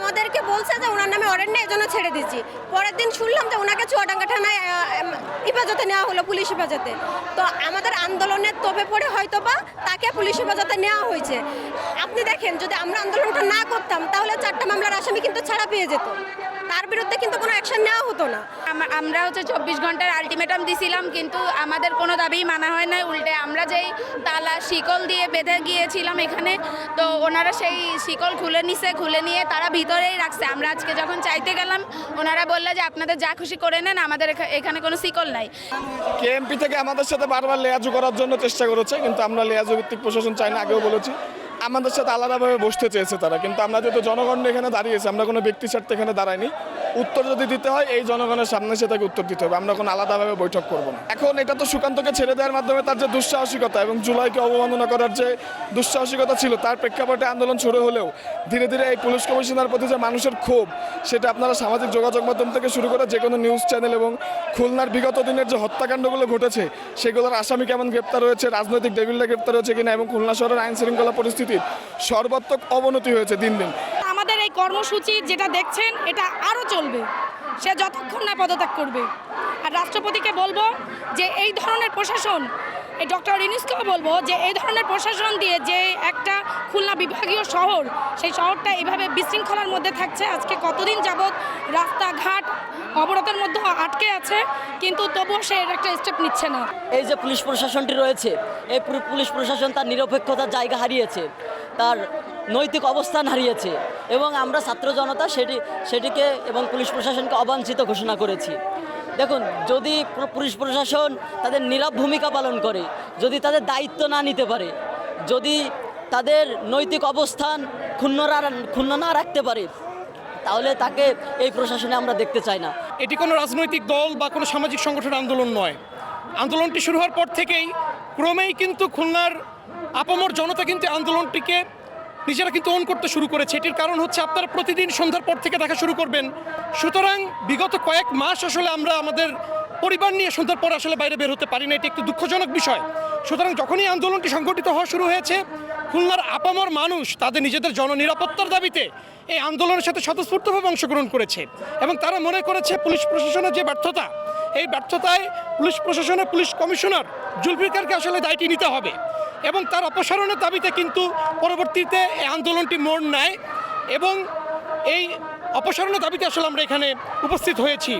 আমাদেরকে বলছে যে ওনার নামে ওয়ারেন্ট নেই, এজন্য ছেড়ে দিচ্ছি। পরের দিন শুনলাম যে ওনাকে চুয়াডাঙ্গা থানায় হেফাজতে নেওয়া হলো, পুলিশ হেফাজতে। তো আমাদের আন্দোলনের তোপে পড়ে হয়তোবা তাকে পুলিশ হেফাজতে নেওয়া হয়েছে। আপনি দেখেন, যদি আমরা আন্দোলনটা না করতাম তাহলে 4টা মামলার আসামি কিন্তু ছাড়া পেয়ে যেত, তার বিরুদ্ধে কিন্তু কোনো অ্যাকশন নেওয়া হতো না। আমরা হচ্ছে 24 ঘন্টার আলটিমেটাম দিছিলাম, কিন্তু আমাদের কোনো দাবিই মানা হয় না। উল্টে আমরা যেই তালা শিকল দিয়ে বেঁধে গিয়েছিলাম এখানে, তো ওনারা সেই শিকল খুলে নিয়ে তারা ভিতরেই রাখছে। আমরা আজকে যখন চাইতে গেলাম, ওনারা বললে যে আপনাদের যা খুশি করে নেন, আমাদের এখানে কোনো শিকল নাই। কেএমপি থেকে আমাদের সাথে বারবার লেয়াজু করার জন্য চেষ্টা করেছে, কিন্তু আমরা লেয়াজু ভিত্তিক প্রশাসন চাই না, আগেও বলেছি। আমাদের সাথে আলাদাভাবে বসতে চেয়েছে তারা, কিন্তু আমরা যেহেতু জনগণ এখানে দাঁড়িয়েছি, আমরা কোনো ব্যক্তি স্বার্থে এখানে দাঁড়াইনি। উত্তর যদি দিতে হয় এই জনগণের সামনে সে তাকে উত্তর দিতে হবে, আমরা কোনো আলাদাভাবে বৈঠক করব না। এখন এটা তো সুকান্তকে ছেড়ে দেওয়ার মাধ্যমে তার যে দুঃসাহসিকতা এবং জুলাইকে অবমাননা করার যে দুঃসাহসিকতা ছিল, তার প্রেক্ষাপটে আন্দোলন শুরু হলেও ধীরে ধীরে এই পুলিশ কমিশনার প্রতি যে মানুষের ক্ষোভ, সেটা আপনারা সামাজিক যোগাযোগ মাধ্যম থেকে শুরু করে যে কোনো নিউজ চ্যানেল এবং খুলনার বিগত দিনের যে হত্যাকাণ্ডগুলো ঘটেছে সেগুলোর আসামি কেমন গ্রেপ্তার হয়েছে, রাজনৈতিক ডেভিলরা গ্রেপ্তার হয়েছে কিনা, এবং খুলনা শহরের আইন শৃঙ্খলা পরিস্থিতির সর্বাত্মক অবনতি হয়েছে দিন দিন। আমাদের এই কর্মসূচি যেটা দেখছেন এটা আরও চলবে, সে যতক্ষণ না পদত্যাগ করবে। আর রাষ্ট্রপতিকে বলবো যে এই ধরনের প্রশাসন, এই ডক্টর ইউনূসকেও বলবো যে এই ধরনের প্রশাসন দিয়ে যে একটা খুলনা বিভাগীয় শহর, সেই শহরটা এইভাবে বিশৃঙ্খলার মধ্যে থাকছে। আজকে কতদিন যাবৎ রাস্তাঘাট অবরোধের মধ্যে আটকে আছে, কিন্তু তবুও সে এর একটা স্টেপ নিচ্ছে না। এই যে পুলিশ প্রশাসনটি রয়েছে, এই পুলিশ প্রশাসন তার নিরপেক্ষতার জায়গা হারিয়েছে, তার নৈতিক অবস্থান হারিয়েছে, এবং আমরা ছাত্র জনতা সেটিকে এবং পুলিশ প্রশাসনকে অবাঞ্ছিত ঘোষণা করেছি। দেখুন, যদি পুলিশ প্রশাসন তাদের নীরব ভূমিকা পালন করে, যদি তাদের দায়িত্ব না নিতে পারে, যদি তাদের নৈতিক অবস্থান ক্ষুণ্ণ না রাখতে পারে, তাহলে তাকে এই প্রশাসনে আমরা দেখতে চাই না। এটি কোনো রাজনৈতিক দল বা কোনো সামাজিক সংগঠনের আন্দোলন নয়। আন্দোলনটি শুরু হওয়ার পর থেকেই ক্রমেই কিন্তু খুলনার আপামর জনতা কিন্তু আন্দোলনটিকে নিজেরা কিন্তু অন করতে শুরু করেছে। এটির কারণ হচ্ছে আপনারা প্রতিদিন সন্ধ্যার পর থেকে দেখা শুরু করবেন। সুতরাং বিগত কয়েক মাস আসলে আমরা আমাদের পরিবার নিয়ে সন্ধ্যার পর আসলে বাইরে বের হতে পারি না, এটি একটি দুঃখজনক বিষয়। সুতরাং যখনই আন্দোলনটি সংগঠিত হওয়া শুরু হয়েছে, খুলনার আপামর মানুষ তাদের নিজেদের জননিরাপত্তার দাবিতে এই আন্দোলনের সাথে স্বতঃস্ফূর্তভাবে অংশগ্রহণ করেছে, এবং তারা মনে করেছে পুলিশ প্রশাসনের যে ব্যর্থতা, এই ব্যর্থতায় পুলিশ প্রশাসনের পুলিশ কমিশনার জুলফিকারকে আসলে দায়টি নিতে হবে, এবং তার অপসারণের দাবিতে কিন্তু পরবর্তীতে এই আন্দোলনটি মোড় নেয়, এবং এই অপসারণের দাবিতে আসলে আমরা এখানে উপস্থিত হয়েছি।